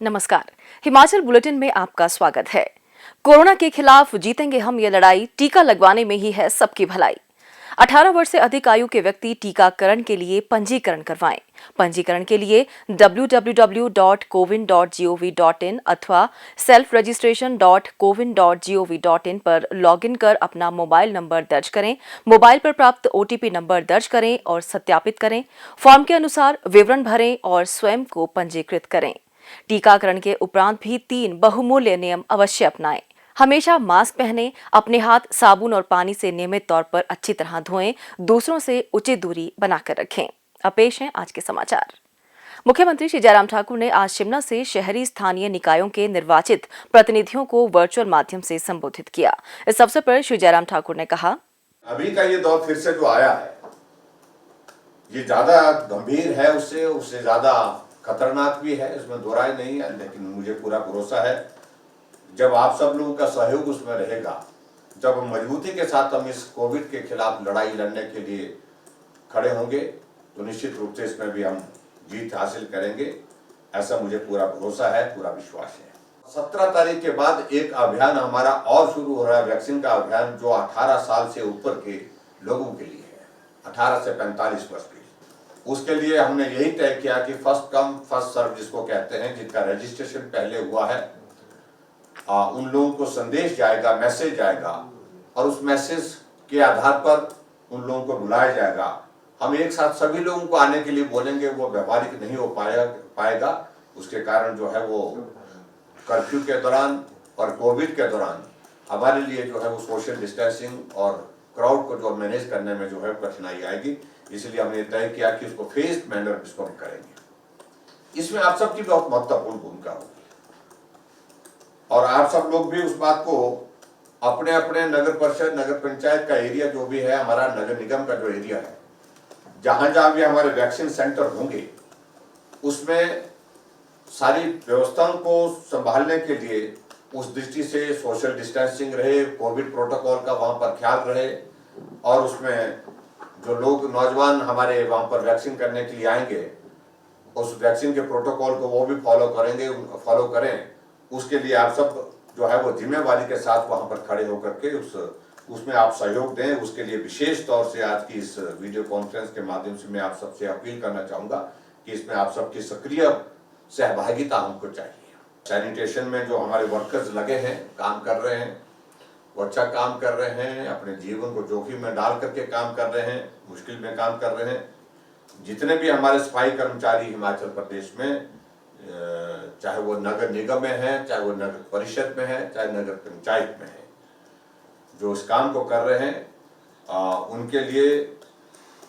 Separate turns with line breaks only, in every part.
नमस्कार। हिमाचल बुलेटिन में आपका स्वागत है। कोरोना के खिलाफ जीतेंगे हम ये लड़ाई, टीका लगवाने में ही है सबकी भलाई। 18 वर्ष से अधिक आयु के व्यक्ति टीकाकरण के लिए पंजीकरण करवाएं। पंजीकरण के लिए www.cowin.gov.in अथवा selfregistration.cowin.gov.in पर लॉगिन कर अपना मोबाइल नंबर दर्ज करें। मोबाइल पर प्राप्त OTP नंबर दर्ज करें और सत्यापित करें। फॉर्म के अनुसार विवरण भरें और स्वयं को पंजीकृत करें। टीकाकरण के उपरांत भी 3 बहुमूल्य नियम अवश्य अपनाएं। हमेशा मास्क पहनें, अपने हाथ साबुन और पानी से नियमित तौर पर अच्छी तरह धोएं, दूसरों से उचित दूरी बनाकर रखें। अब पेश हैं आज के समाचार। मुख्यमंत्री श्री जयराम ठाकुर ने आज शिमला से शहरी स्थानीय निकायों के निर्वाचित प्रतिनिधियों को वर्चुअल माध्यम से संबोधित किया। इस अवसर पर श्री जयराम ठाकुर ने कहा,
अभी का ये दौर फिर से जो आया है, ये ज्यादा गंभीर है, उससे ज्यादा खतरनाक भी है, इसमें दो राय नहीं है। लेकिन मुझे पूरा भरोसा है जब आप सब लोगों का सहयोग उसमें रहेगा, जब मजबूती के साथ हम इस कोविड के खिलाफ लड़ाई लड़ने के लिए खड़े होंगे, तो निश्चित रूप से इसमें भी हम जीत हासिल करेंगे। ऐसा मुझे पूरा भरोसा है, पूरा विश्वास है। 17 तारीख के बाद एक अभियान हमारा और शुरू हो रहा है, वैक्सीन का अभियान, जो 18 साल से ऊपर के लोगों के लिए है, 18 से 45 वर्ष के। उसके लिए हमने यही तय किया कि फर्स्ट कम फर्स्ट सर्व जिसको कहते हैं, जिनका रजिस्ट्रेशन पहले हुआ है, उन लोगों को संदेश जाएगा, मैसेज जाएगा, और उस मैसेज के आधार पर उन लोगों को बुलाया जाएगा। हम एक साथ सभी लोगों को आने के लिए बोलेंगे, वो व्यवहारिक नहीं हो पाएगा। उसके कारण जो है वो कर्फ्यू के दौरान और कोविड के दौरान हमारे लिए जो है वो सोशल डिस्टेंसिंग और क्राउड को जो मैनेज करने में जो है कठिनाई आएगी। इसलिए हमने तय किया कि उसको फेस्ड मैनर इसको हम करेंगे। इसमें आप सबकी बहुत महत्वपूर्ण भूमिका होगी और आप सब लोग भी उस बात को अपने अपने नगर परिषद, नगर पंचायत का एरिया जो भी है, हमारा नगर निगम का जो एरिया है, जहां जहां भी हमारे वैक्सीन सेंटर होंगे, उसमें सारी व्यवस्थाओं को संभालने के लिए उस दृष्टि से सोशल डिस्टेंसिंग रहे, कोविड प्रोटोकॉल का वहां पर ख्याल रहे, और उसमें जो लोग नौजवान हमारे वहां पर वैक्सीन करने के लिए आएंगे, उस वैक्सीन के प्रोटोकॉल को वो भी फॉलो करें। उसके लिए आप सब जो है वो जिम्मेवारी के साथ वहां पर खड़े होकर के उसमें आप सहयोग दें। उसके लिए विशेष तौर से आज की इस वीडियो कॉन्फ्रेंस के माध्यम से मैं आप सबसे अपील करना चाहूंगा कि इसमें आप सबकी सक्रिय सहभागिता हमको चाहिए। सैनिटेशन में जो हमारे वर्कर्स लगे हैं, काम कर रहे हैं, वो अच्छा काम कर रहे हैं, अपने जीवन को जोखिम में डाल करके काम कर रहे हैं, मुश्किल में काम कर रहे हैं। जितने भी हमारे सफाई कर्मचारी हिमाचल प्रदेश में, चाहे वो नगर निगम में है, चाहे वो नगर परिषद में है, चाहे नगर पंचायत में है, जो इस काम को कर रहे हैं, उनके लिए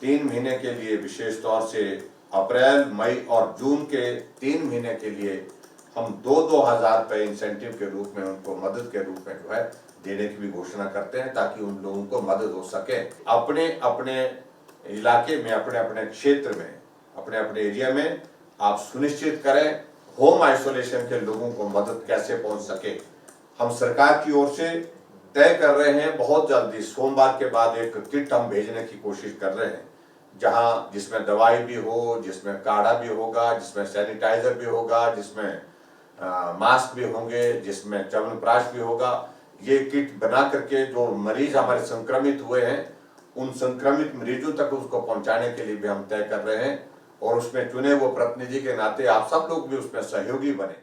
3 महीने के लिए विशेष तौर से अप्रैल, मई और जून के 3 महीने के लिए हम 2-2 हज़ार रुपये इंसेंटिव के रूप में, उनको मदद के रूप में जो है देने की भी घोषणा करते हैं, ताकि उन लोगों को मदद हो सके। अपने अपने इलाके में, अपने अपने क्षेत्र में, अपने अपने एरिया में आप सुनिश्चित करें होम आइसोलेशन के लोगों को मदद कैसे पहुंच सके। हम सरकार की ओर से तय कर रहे हैं, बहुत जल्दी सोमवार के बाद एक किट हम भेजने की कोशिश कर रहे हैं, जिसमें दवाई भी हो, जिसमें काढ़ा भी होगा, जिसमें सैनिटाइजर भी होगा, जिसमें मास्क भी होंगे, जिसमें च्यवनप्राश भी होगा। ये किट बना करके जो मरीज हमारे संक्रमित हुए हैं, उन संक्रमित मरीजों तक उसको पहुंचाने के लिए भी हम तय कर रहे हैं, और उसमें चुने वो प्रतिनिधि के नाते आप सब लोग भी उसमें सहयोगी बने।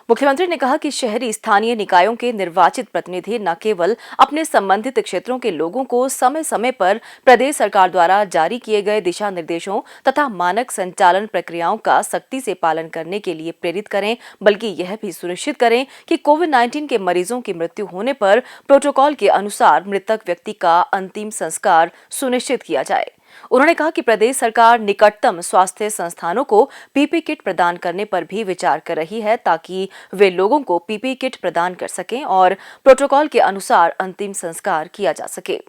मुख्यमंत्री ने कहा कि शहरी स्थानीय निकायों के निर्वाचित प्रतिनिधि न केवल अपने संबंधित क्षेत्रों के लोगों को समय समय पर प्रदेश सरकार द्वारा जारी किए गए दिशा निर्देशों तथा मानक संचालन प्रक्रियाओं का सख्ती से पालन करने के लिए प्रेरित करें, बल्कि यह भी सुनिश्चित करें कि कोविड-19 के मरीजों की मृत्यु होने पर प्रोटोकॉल के अनुसार मृतक व्यक्ति का अंतिम संस्कार सुनिश्चित किया जाए। उन्होंने कहा कि प्रदेश सरकार निकटतम स्वास्थ्य संस्थानों को पीपी किट प्रदान करने पर भी विचार कर रही है, ताकि वे लोगों को पीपी किट प्रदान कर सकें और प्रोटोकॉल के अनुसार अंतिम संस्कार किया जा सके।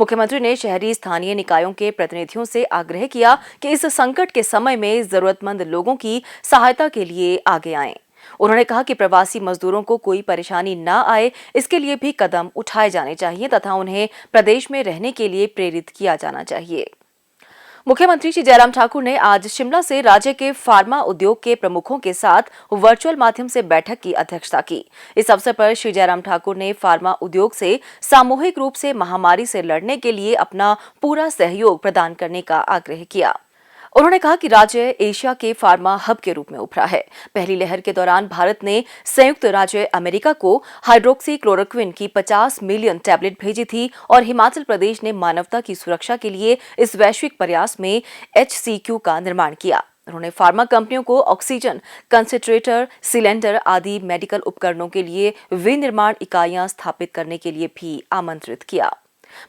मुख्यमंत्री ने शहरी स्थानीय निकायों के प्रतिनिधियों से आग्रह किया कि इस संकट के समय में जरूरतमंद लोगों की सहायता के लिए आगे आएं। उन्होंने कहा कि प्रवासी मजदूरों को कोई परेशानी न आए, इसके लिए भी कदम उठाए जाने चाहिए तथा उन्हें प्रदेश में रहने के लिए प्रेरित किया जाना चाहिए। मुख्यमंत्री श्री जयराम ठाकुर ने आज शिमला से राज्य के फार्मा उद्योग के प्रमुखों के साथ वर्चुअल माध्यम से बैठक की अध्यक्षता की। इस अवसर पर श्री जयराम ठाकुर ने फार्मा उद्योग से सामूहिक रूप से महामारी से लड़ने के लिए अपना पूरा सहयोग प्रदान करने का आग्रह किया। उन्होंने कहा कि राज्य एशिया के फार्मा हब के रूप में उभरा है। पहली लहर के दौरान भारत ने संयुक्त राज्य अमेरिका को हाइड्रोक्सी क्लोरोक्विन की 50 मिलियन टैबलेट भेजी थी और हिमाचल प्रदेश ने मानवता की सुरक्षा के लिए इस वैश्विक प्रयास में HCQ का निर्माण किया। उन्होंने फार्मा कंपनियों को ऑक्सीजन कंसंट्रेटर, सिलेंडर आदि मेडिकल उपकरणों के लिए विनिर्माण इकाइयां स्थापित करने के लिए भी आमंत्रित किया।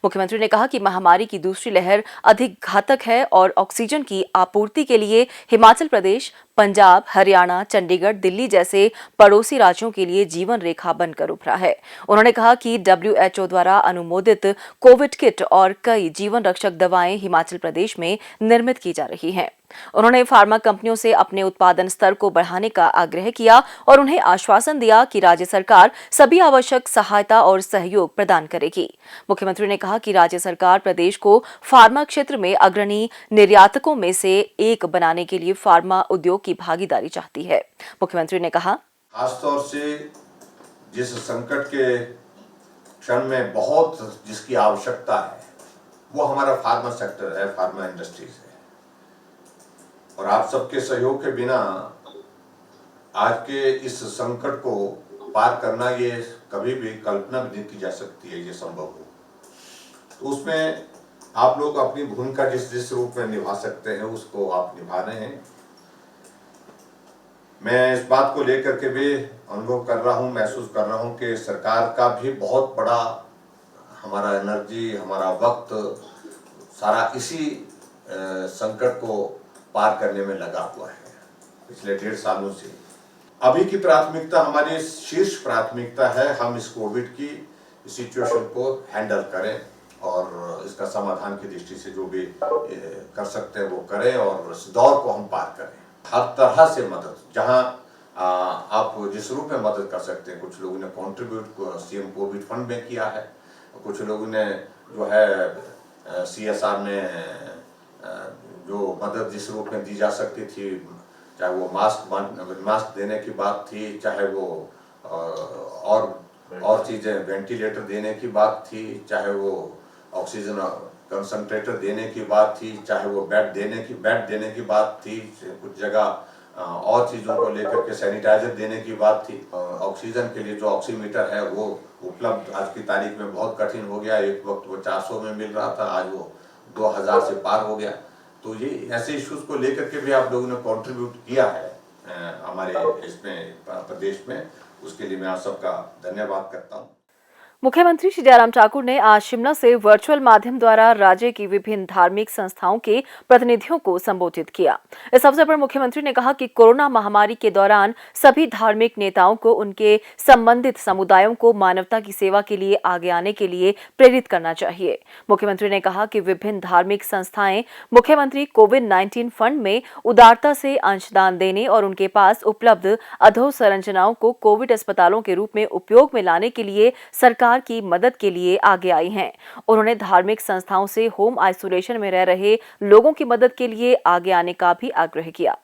मुख्यमंत्री ने कहा कि महामारी की दूसरी लहर अधिक घातक है और ऑक्सीजन की आपूर्ति के लिए हिमाचल प्रदेश, पंजाब, हरियाणा, चंडीगढ़, दिल्ली जैसे पड़ोसी राज्यों के लिए जीवन रेखा बनकर उभरा है। उन्होंने कहा कि WHO द्वारा अनुमोदित कोविड किट और कई जीवन रक्षक दवाएं हिमाचल प्रदेश में निर्मित की जा रही हैं। उन्होंने फार्मा कंपनियों से अपने उत्पादन स्तर को बढ़ाने का आग्रह किया और उन्हें आश्वासन दिया कि राज्य सरकार सभी आवश्यक सहायता और सहयोग प्रदान करेगी। मुख्यमंत्री ने कहा कि राज्य सरकार प्रदेश को फार्मा क्षेत्र में अग्रणी निर्यातकों में से एक बनाने के लिए फार्मा उद्योग की भागीदारी चाहती है। मुख्यमंत्री ने कहा,
खासतौर से जिस संकट के क्षण में बहुत जिसकी आवश्यकता है वो हमारा फार्मा सेक्टर है, फार्मा इंडस्ट्रीज है, और आप सबके सहयोग के बिना आज के इस संकट को पार करना ये कभी भी कल्पना भी नहीं की जा सकती है, ये संभव हो। तो उसमें आप लोग अपनी भूमिका जिस जिस रूप में निभा सकते हैं उसको आप निभा रहे हैं। मैं इस बात को लेकर के भी अनुभव कर रहा हूँ, महसूस कर रहा हूँ कि सरकार का भी बहुत बड़ा हमारा एनर्जी, हमारा वक्त सारा इसी संकट को पार करने में लगा हुआ है पिछले 1.5 सालों से। अभी की प्राथमिकता, हमारी शीर्ष प्राथमिकता है, हम इस कोविड की सिचुएशन को हैंडल करें और इसका समाधान की दृष्टि से जो भी कर सकते हैं वो करें और इस दौर को हम पार करें। हर तरह से मदद, जहां आप जिस रूप में मदद कर सकते हैं, कुछ लोगों ने कॉन्ट्रीब्यूट सीएम कोविड फंड में किया है, कुछ लोगों ने जो है CSR में जो मदद जिस रूप में दी जा सकती थी, चाहे वो मास्क देने की बात थी, चाहे वो और चीजें वेंटिलेटर देने की बात थी, चाहे वो ऑक्सीजन कंसंट्रेटर देने की बात थी, चाहे वो बेड देने की बात थी, कुछ जगह और चीजों को लेकर के सैनिटाइजर देने की बात थी। ऑक्सीजन के लिए जो ऑक्सीमीटर है वो उपलब्ध आज की तारीख में बहुत कठिन हो गया। एक वक्त वो 400 में मिल रहा था, आज वो 2000 से पार हो गया। तो ये ऐसे इश्यूज को लेकर के भी आप लोगों ने कंट्रीब्यूट किया है हमारे इसमें प्रदेश में, उसके लिए मैं आप सबका धन्यवाद करता हूँ।
मुख्यमंत्री श्री जयराम ठाकुर ने आज शिमला से वर्चुअल माध्यम द्वारा राज्य की विभिन्न धार्मिक संस्थाओं के प्रतिनिधियों को संबोधित किया। इस अवसर पर मुख्यमंत्री ने कहा कि कोरोना महामारी के दौरान सभी धार्मिक नेताओं को उनके संबंधित समुदायों को मानवता की सेवा के लिए आगे आने के लिए प्रेरित करना चाहिए। मुख्यमंत्री ने कहा कि विभिन्न धार्मिक संस्थाएं मुख्यमंत्री कोविड-19 फंड में उदारता से अंशदान देने और उनके पास उपलब्ध अधोसंरचनाओं को कोविड अस्पतालों के रूप में उपयोग में लाने के लिए सरकार की मदद के लिए आगे आई हैं। उन्होंने धार्मिक संस्थाओं से होम आइसोलेशन में रह रहे लोगों की मदद के लिए आगे आने का भी आग्रह किया।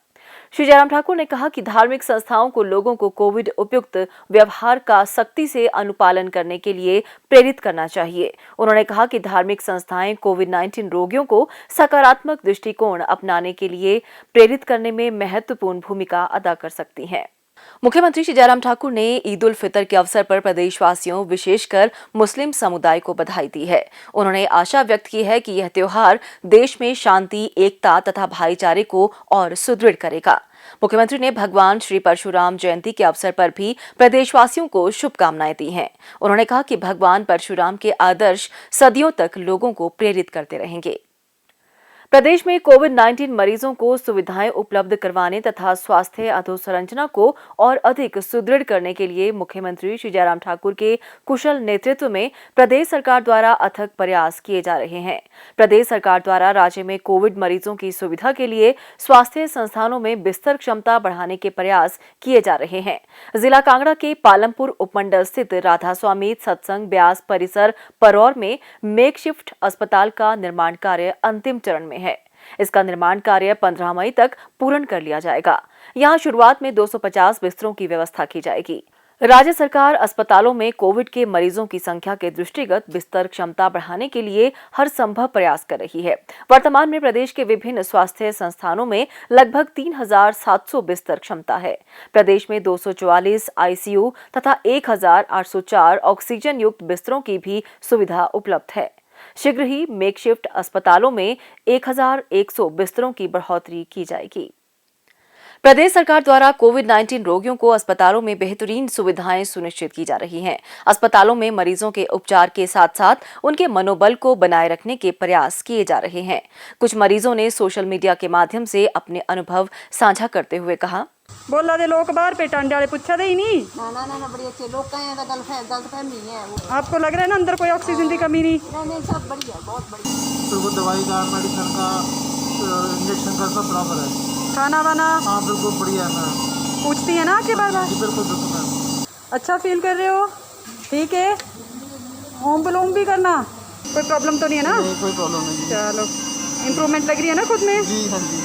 श्री जयराम ठाकुर ने कहा कि धार्मिक संस्थाओं को लोगों को कोविड उपयुक्त व्यवहार का सख्ती से अनुपालन करने के लिए प्रेरित करना चाहिए। उन्होंने कहा कि धार्मिक संस्थाएं कोविड-19 रोगियों को सकारात्मक दृष्टिकोण अपनाने के लिए प्रेरित करने में महत्वपूर्ण भूमिका अदा कर सकती हैं। मुख्यमंत्री श्री जयराम ठाकुर ने ईद उल फितर के अवसर पर प्रदेशवासियों, विशेषकर मुस्लिम समुदाय को बधाई दी है। उन्होंने आशा व्यक्त की है कि यह त्योहार देश में शांति, एकता तथा भाईचारे को और सुदृढ़ करेगा। मुख्यमंत्री ने भगवान श्री परशुराम जयंती के अवसर पर भी प्रदेशवासियों को शुभकामनाएं दी हैं। उन्होंने कहा कि भगवान परशुराम के आदर्श सदियों तक लोगों को प्रेरित करते रहेंगे। प्रदेश में कोविड-19 मरीजों को सुविधाएं उपलब्ध करवाने तथा स्वास्थ्य अधोसंरचना को और अधिक सुदृढ़ करने के लिए मुख्यमंत्री श्री जयराम ठाकुर के कुशल नेतृत्व में प्रदेश सरकार द्वारा अथक प्रयास किए जा रहे हैं। प्रदेश सरकार द्वारा राज्य में कोविड मरीजों की सुविधा के लिए स्वास्थ्य संस्थानों में बिस्तर क्षमता बढ़ाने के प्रयास किए जा रहे हैं। जिला कांगड़ा के पालमपुर उपमंडल स्थित राधा स्वामी सत्संग ब्यास परिसर परौर में मेकशिफ्ट अस्पताल का निर्माण कार्य अंतिम चरण में है। इसका निर्माण कार्य 15 मई तक पूर्ण कर लिया जाएगा। यहां शुरुआत में 250 बिस्तरों की व्यवस्था की जाएगी। राज्य सरकार अस्पतालों में कोविड के मरीजों की संख्या के दृष्टिगत बिस्तर क्षमता बढ़ाने के लिए हर संभव प्रयास कर रही है। वर्तमान में प्रदेश के विभिन्न स्वास्थ्य संस्थानों में लगभग 3,700 बिस्तर क्षमता है। प्रदेश में 244 आईसीयू तथा 1,804 ऑक्सीजन युक्त बिस्तरों की भी सुविधा उपलब्ध है। शीघ्र ही मेकशिफ्ट अस्पतालों में 1,100 बिस्तरों की बढ़ोतरी की जाएगी। प्रदेश सरकार द्वारा कोविड-19 रोगियों को अस्पतालों में बेहतरीन सुविधाएं सुनिश्चित की जा रही हैं। अस्पतालों में मरीजों के उपचार के साथ-साथ उनके मनोबल को बनाए रखने के प्रयास किए जा रहे हैं। कुछ मरीजों ने सोशल मीडिया के माध्यम से अपने अनुभव साझा करते हुए कहा,
बोला दे लोग बाहर पे टांडे वाले पूछा दे ही नहीं।
ना बड़ी अच्छे लोग कहे हैं, गलतफहमी है वो।
आपको लग रहा है ना अंदर कोई ऑक्सीजन की कमी नहीं?
नहीं सब बढ़िया, बहुत बढ़िया।
तो वो दवाई का, मेडिसिन का, इंजेक्शन का सब बराबर है।
खाना वाना?
हाँ बिल्कुल बढ़िया है मैम।
पूछती है ना आपके बार बार?
बिल्कुल बिल्कुल मैम।
अच्छा फील कर रहे हो? ठीक है। होम विलोम भी करना, कोई प्रॉब्लम तो नहीं है ना?
नहीं कोई प्रॉब्लम नहीं।
चलो, इम्प्रूवमेंट लग रही है ना खुद में?
जी हाँ जी।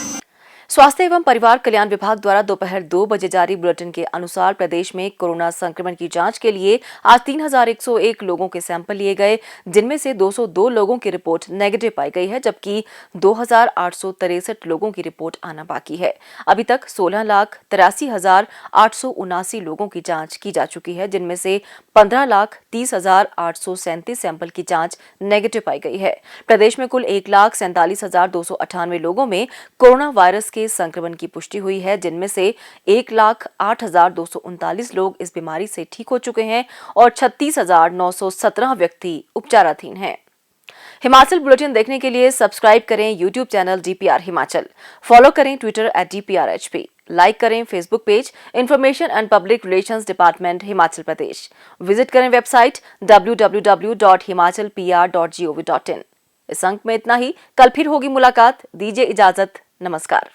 स्वास्थ्य एवं परिवार कल्याण विभाग द्वारा दोपहर 2 बजे जारी बुलेटिन के अनुसार प्रदेश में कोरोना संक्रमण की जांच के लिए आज 3,101 लोगों के सैंपल लिए गए, जिनमें से 202 लोगों की रिपोर्ट नेगेटिव पाई गई है, जबकि 2,863 लोगों की रिपोर्ट आना बाकी है। अभी तक 16,83,879 लोगों की जांच की जा चुकी है, जिनमें से 15,30,837 सैंपल की जांच नेगेटिव पाई गई है। प्रदेश में कुल 1,47,298 लोगों में कोरोना वायरस के संक्रमण की पुष्टि हुई है, जिनमें से 1,08,239 लोग इस बीमारी से ठीक हो चुके हैं और 36,917 व्यक्ति उपचाराधीन हैं। हिमाचल बुलेटिन देखने के लिए सब्सक्राइब करें YouTube channel DPR Himachal, follow करें ट्विटर @DPRHP, लाइक करें Facebook page information and public relations department Himachal Pradesh, visit करें वेबसाइट www.himachalpr.gov.in। इस अंक में इतना ही। कल फिर होगी मुलाकात। दीजिए इजाजत। नमस्कार।